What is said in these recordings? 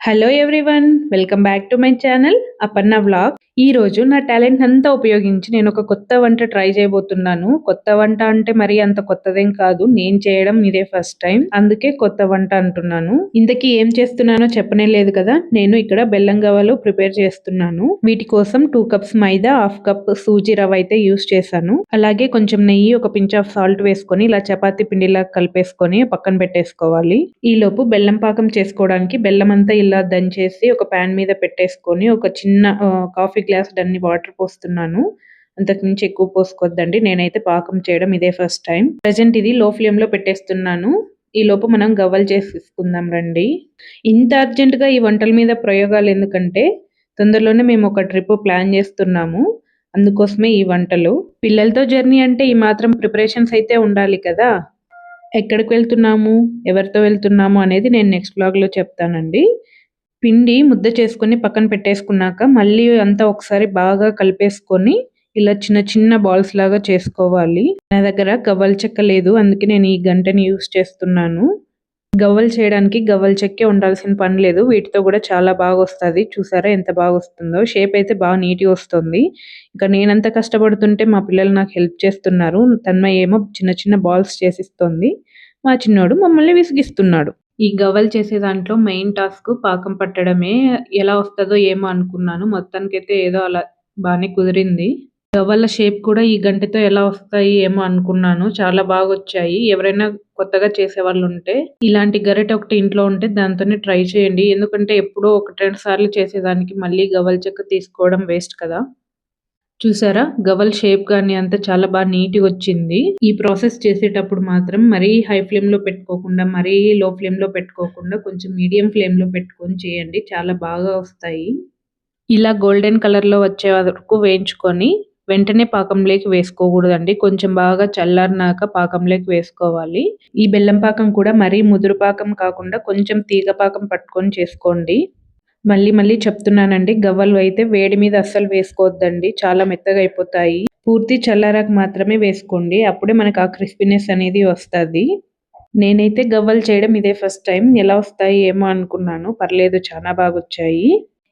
Hello everyone, welcome back to my channel Aparna vlog. ఈ రోజు నా టాలెంట్ అంతా ఉపయోగించి నేను ఒక కొత్త వంట ట్రై చేయబోతున్నాను. కొత్త వంట అంటే మరి అంత కొత్తదేం కాదు, నేను చేయడం ఇదే ఫస్ట్ టైం, అందుకే కొత్త వంట అంటున్నాను. ఇంతకీ ఏం చేస్తున్నానో చెప్పనే లేదు కదా. నేను ఇక్కడ బెల్లం గవ్వలు ప్రిపేర్ చేస్తున్నాను. వీటి కోసం 2 కప్స్ మైదా, హాఫ్ కప్ సూజీ రవ్వ అయితే యూస్ చేశాను. అలాగే కొంచెం నెయ్యి, ఒక పించ్ ఆఫ్ సాల్ట్ వేసుకొని ఇలా చపాతీ పిండిలా కలిపేసుకొని పక్కన పెట్టేసుకోవాలి. ఈ లోపు బెల్లం పాకం చేసుకోవడానికి బెల్లం అంతా ఇలా దంచేసి ఒక ప్యాన్ మీద పెట్టేసుకొని ఒక చిన్న కాఫీ గ్లాస్ అన్ని వాటర్ పోస్తున్నాను. అంతకు మించి ఎక్కువ పోసుకోవద్దండి. నేనైతే పాకం చేయడం ఇదే ఫస్ట్ టైం. ప్రజెంట్ ఇది లో ఫ్లేమ్ లో పెట్టేస్తున్నాను. ఈ లోపు మనం గవ్వలు చేసుకుందాం రండి. ఇంత అర్జెంట్ గా ఈ వంటల మీద ప్రయోగాలు ఎందుకంటే తొందరలోనే మేము ఒక ట్రిప్ ప్లాన్ చేస్తున్నాము. అందుకోసమే ఈ వంటలు. పిల్లలతో జర్నీ అంటే ఈ మాత్రం ప్రిపరేషన్స్ అయితే ఉండాలి కదా. ఎక్కడికి వెళ్తున్నాము, ఎవరితో వెళ్తున్నాము అనేది నేను నెక్స్ట్ బ్లాగ్ లో చెప్తానండి. పిండి ముద్ద చేసుకొని పక్కన పెట్టేసుకున్నాక మళ్ళీ అంతా ఒకసారి బాగా కలిపేసుకొని ఇలా చిన్న చిన్న బాల్స్ లాగా చేసుకోవాలి. నా దగ్గర గవ్వల చెక్క లేదు, అందుకే నేను ఈ గంటని యూస్ చేస్తున్నాను. గవ్వలు చేయడానికి గవ్వల చెక్కే ఉండాల్సిన పని లేదు, వీటితో కూడా చాలా బాగా వస్తుంది. చూసారా ఎంత బాగా వస్తుందో. షేప్ అయితే బాగా నీట్గా వస్తుంది. ఇంకా నేనంత కష్టపడుతుంటే మా పిల్లలు నాకు హెల్ప్ చేస్తున్నారు. తన్మయ్య ఏమో చిన్న చిన్న బాల్స్ చేసిస్తుంది, మా చిన్నోడు మమ్మల్ని విసిగిస్తున్నాడు. ఈ గవ్వలు చేసే దాంట్లో మెయిన్ టాస్క్ పాకం పట్టడమే. ఎలా వస్తుందో ఏమో అనుకున్నాను, మొత్తానికైతే ఏదో అలా బాగానే కుదిరింది. గవ్వల షేప్ కూడా ఈ గంటెతో ఎలా వస్తాయి ఏమో అనుకున్నాను, చాలా బాగా వచ్చాయి. ఎవరైనా కొత్తగా చేసే వాళ్ళు ఉంటే ఇలాంటి గరిటె ఒకటి ఇంట్లో ఉంటే దాంతోనే ట్రై చేయండి. ఎందుకంటే ఎప్పుడో 1-2 సార్లు చేసేదానికి మళ్ళీ గవ్వల చెక్క తీసుకోవడం వేస్ట్ కదా. చూసారా, గవ్వల షేప్ గానీ అంతా చాలా బాగా నీట్గా వచ్చింది. ఈ ప్రాసెస్ చేసేటప్పుడు మాత్రం మరీ హై ఫ్లేమ్ లో పెట్టుకోకుండా, మరీ లో ఫ్లేమ్ లో పెట్టుకోకుండా కొంచెం మీడియం ఫ్లేమ్ లో పెట్టుకొని చేయండి, చాలా బాగా వస్తాయి. ఇలా గోల్డెన్ కలర్ లో వచ్చే వరకు వేయించుకొని వెంటనే పాకంలోకి వేసుకోకూడదండి. కొంచెం బాగా చల్లారినాక పాకంలోకి వేసుకోవాలి. ఈ బెల్లం పాకం కూడా మరీ ముదురు పాకం కాకుండా కొంచెం తీగ పాకం పట్టుకొని చేసుకోండి. మళ్ళీ మళ్ళీ చెప్తున్నానండి, గవ్వలు అయితే వేడి మీద అస్సలు వేసుకోవద్దండి, చాలా మెత్తగా అయిపోతాయి. పూర్తి చల్లారాక మాత్రమే వేసుకోండి, అప్పుడే మనకు ఆ క్రిస్పీనెస్ అనేది వస్తుంది. నేనైతే గవ్వలు చేయడం ఇదే ఫస్ట్ టైం. ఎలా వస్తాయి ఏమో అనుకున్నాను, పర్లేదు చాలా బాగా వచ్చాయి.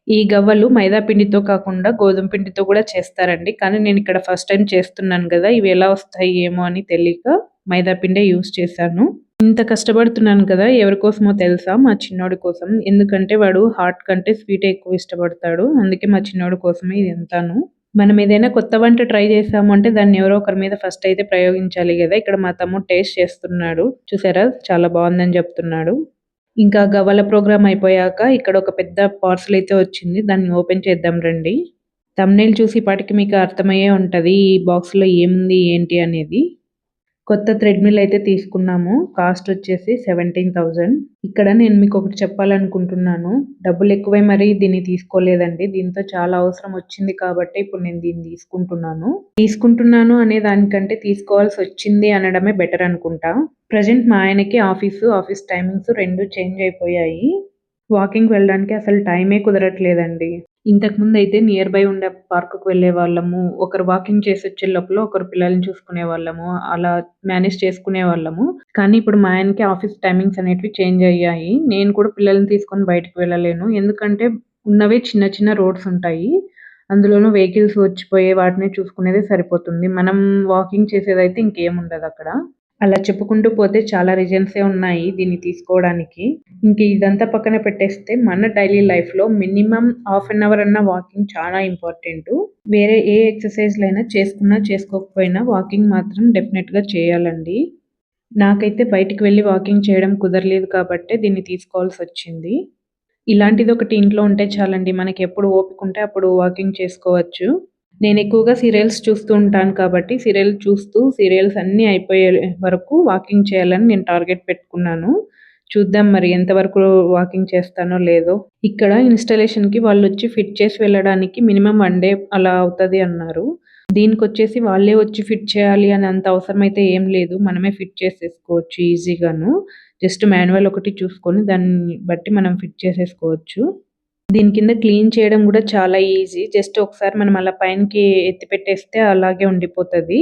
ఈ గవ్వలు మైదా పిండితో కాకుండా గోధుమ పిండితో కూడా చేస్తారండి, కానీ నేను ఇక్కడ ఫస్ట్ టైం చేస్తున్నాను కదా, ఇవి ఎలా వస్తాయి ఏమో అని తెలియక మైదా పిండే యూస్ చేశాను. ఇంత కష్టపడుతున్నాను కదా ఎవరి కోసమో తెలుసా? మా చిన్నోడి కోసం. ఎందుకంటే వాడు హాట్ కంటే స్వీట్ ఎక్కువ ఇష్టపడతాడు, అందుకే మా చిన్నోడి కోసమే ఇది ఎంతాను. మనం ఏదైనా కొత్త వంట ట్రై చేసాము అంటే దాన్ని ఎవరో ఒకరి మీద ఫస్ట్ అయితే ప్రయోగించాలి కదా. ఇక్కడ మా తమ్ముడు టేస్ట్ చేస్తున్నాడు, చూసారా చాలా బాగుందని చెప్తున్నాడు. ఇంకా గవ్వల ప్రోగ్రామ్ అయిపోయాక ఇక్కడ ఒక పెద్ద పార్సల్ అయితే వచ్చింది, దాన్ని ఓపెన్ చేద్దాం రండి. థంబ్నెయిల్ చూసి పాటికి మీకు అర్థమయ్యే ఉంటది ఈ బాక్స్ లో ఏముంది ఏంటి అనేది. కొత్త థ్రెడ్మిల్ అయితే తీసుకున్నాము, కాస్ట్ వచ్చేసి 17,000. ఇక్కడ నేను మీకు ఒకటి చెప్పాలనుకుంటున్నాను, డబ్బులు ఎక్కువై మరీ దీన్ని తీసుకోలేదండి. దీంతో చాలా అవసరం వచ్చింది కాబట్టి ఇప్పుడు నేను దీన్ని తీసుకుంటున్నాను అనే దానికంటే తీసుకోవాల్సి వచ్చింది అనడమే బెటర్ అనుకుంటా. ప్రజెంట్ మా ఆయనకి ఆఫీస్ టైమింగ్స్ 2 చేంజ్ అయిపోయాయి. వాకింగ్ వెళ్ళడానికి అసలు టైమే కుదరట్లేదండి. ఇంతకుముందు అయితే నియర్ బై ఉండే పార్కుకు వెళ్ళే వాళ్ళము, ఒకరు వాకింగ్ చేసి వచ్చే లోపల ఒకరు పిల్లల్ని చూసుకునే వాళ్ళము, అలా మేనేజ్ చేసుకునే వాళ్ళము. కానీ ఇప్పుడు మా ఆయనకి ఆఫీస్ టైమింగ్స్ అనేటివి చేంజ్ అయ్యాయి. నేను కూడా పిల్లల్ని తీసుకొని బయటకు వెళ్ళలేను, ఎందుకంటే ఉన్నవే చిన్న చిన్న రోడ్స్ ఉంటాయి, అందులోనూ వెహికల్స్ వచ్చిపోయే వాటిని చూసుకునేదే సరిపోతుంది. మనం వాకింగ్ చేసేదైతే ఇంకేముండదు అక్కడ. అలా చెప్పుకుంటూ పోతే చాలా రీజన్సే ఉన్నాయి దీన్ని తీసుకోవడానికి. ఇంక ఇదంతా పక్కన పెట్టేస్తే మన డైలీ లైఫ్లో మినిమం హాఫ్ అన్ అవర్ అన్న వాకింగ్ చాలా ఇంపార్టెంట్. వేరే ఏ ఎక్సర్సైజ్లైనా చేసుకున్నా చేసుకోకపోయినా వాకింగ్ మాత్రం డెఫినెట్గా చేయాలండి. నాకైతే బయటికి వెళ్ళి వాకింగ్ చేయడం కుదరలేదు కాబట్టి దీన్ని తీసుకోవాల్సి వచ్చింది. ఇలాంటిది ఒకటి ఇంట్లో ఉంటే చాలండి, మనకి ఎప్పుడు ఓపిక ఉంటే అప్పుడు వాకింగ్ చేసుకోవచ్చు. నేను ఎక్కువగా సీరియల్స్ చూస్తూ ఉంటాను కాబట్టి సీరియల్స్ అన్నీ అయిపోయే వరకు వాకింగ్ చేయాలని నేను టార్గెట్ పెట్టుకున్నాను. చూద్దాం మరి ఎంతవరకు వాకింగ్ చేస్తానో లేదో. ఇక్కడ ఇన్స్టాలేషన్కి వాళ్ళు వచ్చి ఫిట్ చేసి వెళ్ళడానికి మినిమం 1 డే అలా అవుతుంది అన్నారు. దీనికి వచ్చేసి వాళ్ళే వచ్చి ఫిట్ చేయాలి అని అంత అవసరం అయితే ఏం లేదు, మనమే ఫిట్ చేసేసుకోవచ్చు ఈజీగాను. జస్ట్ మాన్యువల్ ఒకటి చూసుకొని దాన్ని బట్టి మనం ఫిట్ చేసేసుకోవచ్చు. దీని కింద క్లీన్ చేయడం కూడా చాలా ఈజీ, జస్ట్ ఒకసారి మనం అలా పైనకి ఎత్తి పెట్టేస్తే అలాగే ఉండిపోతుంది.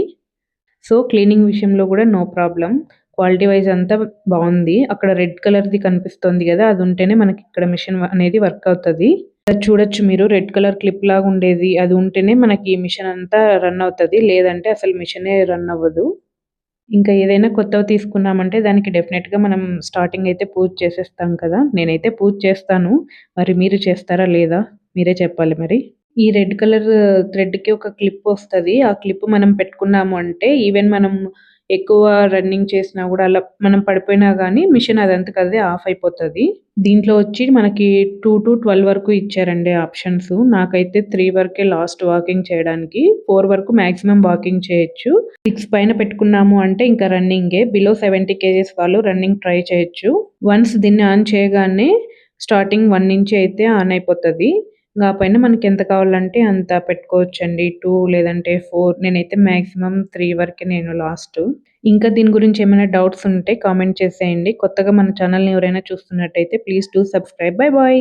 సో క్లీనింగ్ విషయంలో కూడా నో ప్రాబ్లం. క్వాలిటీ వైజ్ అంతా బాగుంది. అక్కడ రెడ్ కలర్‌ది కనిపిస్తోంది గదా! అది ఉంటేనే మనకి ఇక్కడ మిషన్ అనేది వర్క్ అవుతది. అది చూడొచ్చు మీరు రెడ్ కలర్ క్లిప్ లాగా ఉండేది. అది ఉంటేనే మనకి మిషన్ అంతా రన్ అవుతది. లేదంటే అసలు మిషనే రన్ అవ్వదు. ఇంకా ఏదైనా కొత్తవి తీసుకున్నామంటే దానికి డెఫినిట్‌గా మనం స్టార్టింగ్ అయితే పూజ చేసేస్తాం కదా! నేనైతే పూజ చేస్తాను. మరి మీరు చేస్తారా లేదా? మీరే చెప్పాలి మరి. ఈ రెడ్ కలర్ థ్రెడ్‌కి ఒక క్లిప్ వస్తది. ఆ క్లిప్ మనం పెట్టుకున్నాము అంటే ఈవెన్ మనం ఎక్కువ రన్నింగ్ చేసినా గూడా అలా మనం పడిపోయినా గానీ మిషన్ అదంతకు అదే ఆఫ్ అయిపోతది. దీంట్లో వచ్చి మనకి 2-12 వరకు ఇచ్చారండి ఆప్షన్స్. నాకైతే 3 వరకే లాస్ట్ వాకింగ్ చేయడానికి. 4 వరకు మాక్సిమం వాకింగ్ చేయొచ్చు. 6 పైన పెట్టుకున్నాము అంటే ఇంకా రన్నింగే. బిలో 70 కేజీస్ వాళ్ళు రన్నింగ్ ట్రై చేయొచ్చు. వన్స్ దీన్ని ఆన్ చేయగానే స్టార్టింగ్ 1 నుంచి అయితే ఆన్ అయిపోతది. ఇంగ ఆ పైన మనకెంత కావాలంటే అంత పెట్టుకోవచ్చండి. 2 లేదంటే 4 నేనైతే మాక్సిమం 3 వరకే నేను లాస్ట్. ఇంకా దీని గురించి ఏమైనా డౌట్స్ ఉంటే కామెంట్ చేసేయండి. కొత్తగా మన ఛానెల్‌ని ఎవరైనా చూస్తున్నట్టయితే please do subscribe. Bye bye.